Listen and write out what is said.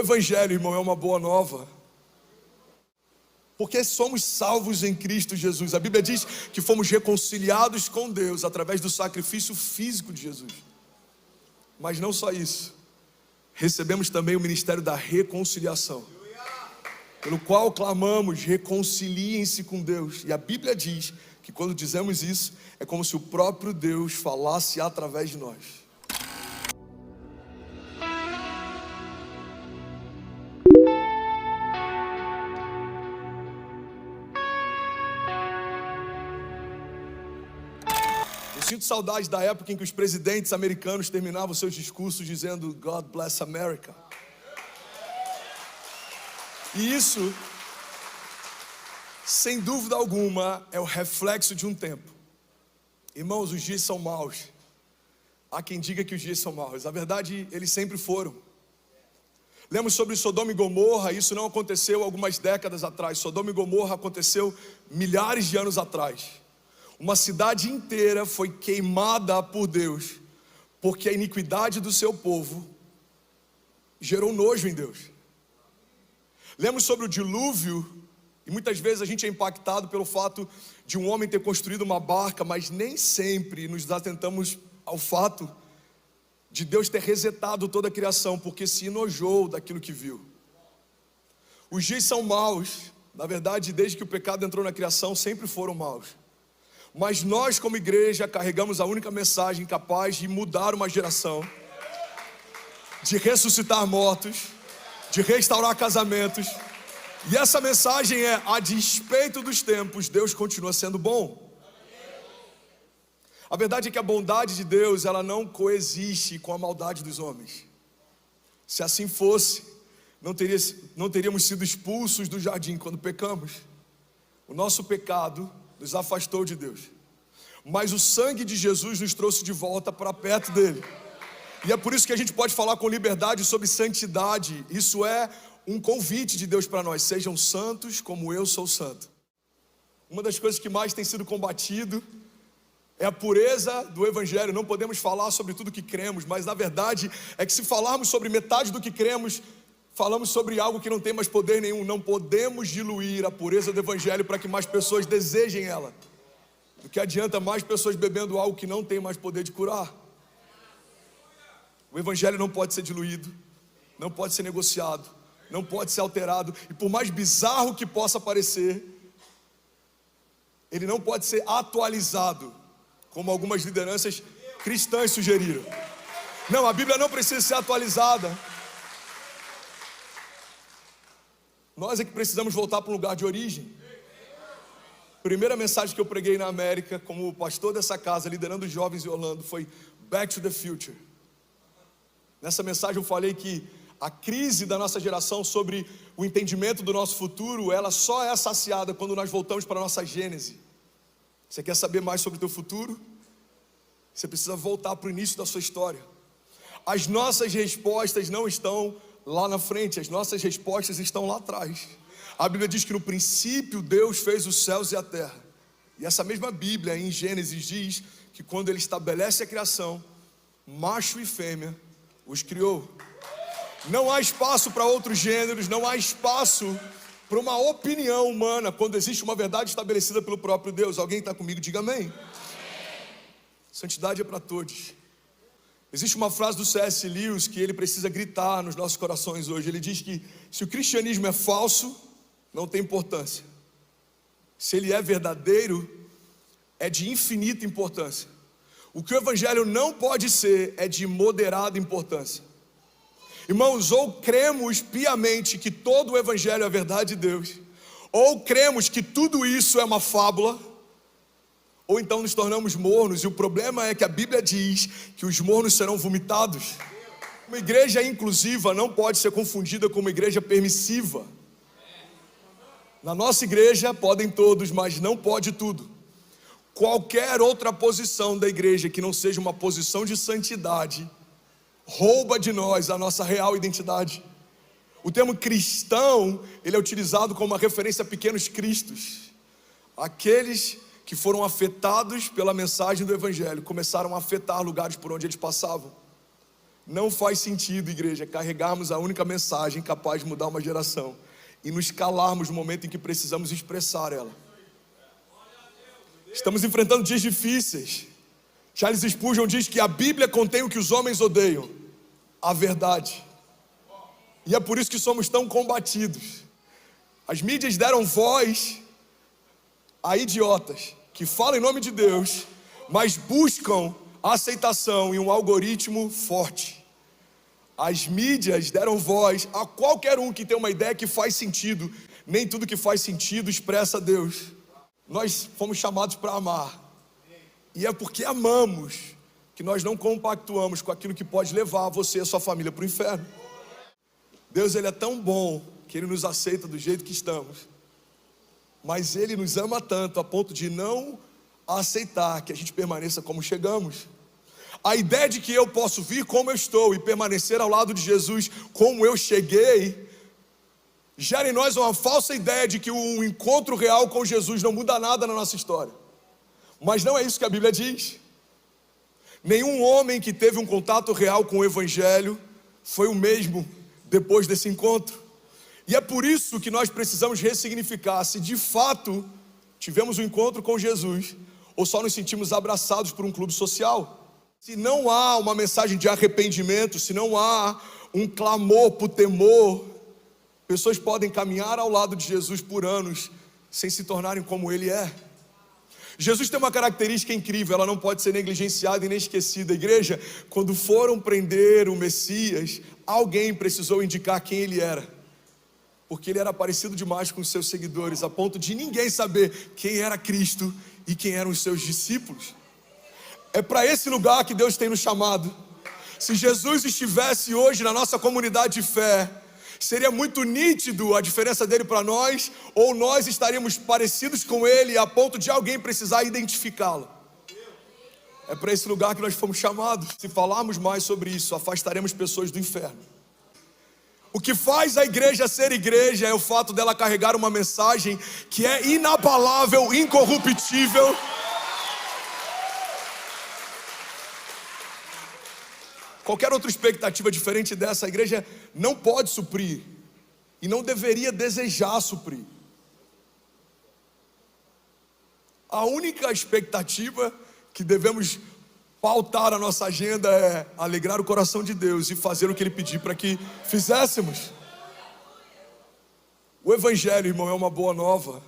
Evangelho, irmão, é uma boa nova. Porque somos salvos em Cristo Jesus. A Bíblia diz que fomos reconciliados com Deus através do sacrifício físico de Jesus. Mas não só isso. Recebemos também o ministério da reconciliação, pelo qual clamamos: reconciliem-se com Deus. E a Bíblia diz que quando dizemos isso, é como se o próprio Deus falasse através de nós. Sinto saudade da época em que os presidentes americanos terminavam seus discursos dizendo God bless America. E isso, sem dúvida alguma, é o reflexo de um tempo. Irmãos, os dias são maus. Há quem diga que os dias são maus. Na verdade, eles sempre foram. Lemos sobre Sodoma e Gomorra. Isso não aconteceu algumas décadas atrás. Sodoma e Gomorra aconteceu milhares de anos atrás. Uma cidade inteira foi queimada por Deus, porque a iniquidade do seu povo gerou nojo em Deus. Lemos sobre o dilúvio, e muitas vezes a gente é impactado pelo fato de um homem ter construído uma barca, mas nem sempre nos atentamos ao fato de Deus ter resetado toda a criação, porque se enojou daquilo que viu. Os dias são maus, na verdade, desde que o pecado entrou na criação, sempre foram maus. Mas nós, como igreja, carregamos a única mensagem capaz de mudar uma geração, de ressuscitar mortos, de restaurar casamentos. E essa mensagem é: a despeito dos tempos, Deus continua sendo bom. A verdade é que a bondade de Deus, ela não coexiste com a maldade dos homens. Se assim fosse, não teríamos sido expulsos do jardim quando pecamos. O nosso pecado nos afastou de Deus, mas o sangue de Jesus nos trouxe de volta para perto dele. E é por isso que a gente pode falar com liberdade sobre santidade. Isso é um convite de Deus para nós: sejam santos como eu sou santo. Uma das coisas que mais tem sido combatido é a pureza do Evangelho. Não podemos falar sobre tudo que cremos, mas na verdade é que se falarmos sobre metade do que cremos, falamos sobre algo que não tem mais poder nenhum. Não podemos diluir a pureza do Evangelho para que mais pessoas desejem ela. Do que adianta mais pessoas bebendo algo que não tem mais poder de curar. O Evangelho não pode ser diluído, não pode ser negociado, não pode ser alterado. E por mais bizarro que possa parecer, ele não pode ser atualizado, como algumas lideranças cristãs sugeriram. Não, a Bíblia não precisa ser atualizada. Nós é que precisamos voltar para um lugar de origem. A primeira mensagem que eu preguei na América, como pastor dessa casa, liderando os jovens em Orlando, foi Back to the Future. Nessa mensagem eu falei que a crise da nossa geração sobre o entendimento do nosso futuro, ela só é saciada quando nós voltamos para a nossa gênese. Você quer saber mais sobre o teu futuro? Você precisa voltar para o início da sua história. As nossas respostas não estão lá na frente, as nossas respostas estão lá atrás. A Bíblia diz que no princípio Deus fez os céus e a terra. E essa mesma Bíblia em Gênesis diz que quando Ele estabelece a criação, macho e fêmea os criou. Não há espaço para outros gêneros, não há espaço para uma opinião humana quando existe uma verdade estabelecida pelo próprio Deus. Alguém está comigo? Diga amém. Santidade é para todos. Existe uma frase do C.S. Lewis que ele precisa gritar nos nossos corações hoje. Ele diz que se o cristianismo é falso, não tem importância. Se ele é verdadeiro, é de infinita importância. O que o Evangelho não pode ser é de moderada importância. Irmãos, ou cremos piamente que todo o Evangelho é a verdade de Deus, ou cremos que tudo isso é uma fábula, ou então nos tornamos mornos. E o problema é que a Bíblia diz que os mornos serão vomitados. Uma igreja inclusiva não pode ser confundida com uma igreja permissiva. Na nossa igreja podem todos, mas não pode tudo. Qualquer outra posição da igreja que não seja uma posição de santidade rouba de nós a nossa real identidade. O termo cristão, ele é utilizado como uma referência a pequenos cristos. Aqueles que foram afetados pela mensagem do Evangelho começaram a afetar lugares por onde eles passavam. Não faz sentido, igreja, carregarmos a única mensagem capaz de mudar uma geração e nos calarmos no momento em que precisamos expressar ela. Estamos enfrentando dias difíceis. Charles Spurgeon diz que a Bíblia contém o que os homens odeiam, a verdade. E é por isso que somos tão combatidos. As mídias deram voz a idiotas que falam em nome de Deus, mas buscam a aceitação em um algoritmo forte. As mídias deram voz a qualquer um que tem uma ideia que faz sentido. Nem tudo que faz sentido expressa Deus. Nós fomos chamados para amar. E é porque amamos que nós não compactuamos com aquilo que pode levar você e a sua família para o inferno. Deus, Ele é tão bom que Ele nos aceita do jeito que estamos. Mas Ele nos ama tanto a ponto de não aceitar que a gente permaneça como chegamos. A ideia de que eu posso vir como eu estou e permanecer ao lado de Jesus como eu cheguei, gera em nós uma falsa ideia de que o encontro real com Jesus não muda nada na nossa história. Mas não é isso que a Bíblia diz. Nenhum homem que teve um contato real com o Evangelho foi o mesmo depois desse encontro. E é por isso que nós precisamos ressignificar se de fato tivemos um encontro com Jesus ou só nos sentimos abraçados por um clube social. Se não há uma mensagem de arrependimento, se não há um clamor por temor, pessoas podem caminhar ao lado de Jesus por anos sem se tornarem como Ele é. Jesus tem uma característica incrível, ela não pode ser negligenciada e nem esquecida. Igreja, quando foram prender o Messias, alguém precisou indicar quem Ele era, porque Ele era parecido demais com os seus seguidores, a ponto de ninguém saber quem era Cristo e quem eram os seus discípulos. É para esse lugar que Deus tem nos chamado. Se Jesus estivesse hoje na nossa comunidade de fé, seria muito nítido a diferença dele para nós, ou nós estaríamos parecidos com ele a ponto de alguém precisar identificá-lo. É para esse lugar que nós fomos chamados. Se falarmos mais sobre isso, afastaremos pessoas do inferno. O que faz a igreja ser igreja é o fato dela carregar uma mensagem que é inabalável, incorruptível. Qualquer outra expectativa diferente dessa, a igreja não pode suprir e não deveria desejar suprir. A única expectativa que devemos pautar a nossa agenda é alegrar o coração de Deus e fazer o que Ele pedir para que fizéssemos. O Evangelho, irmão, é uma boa nova.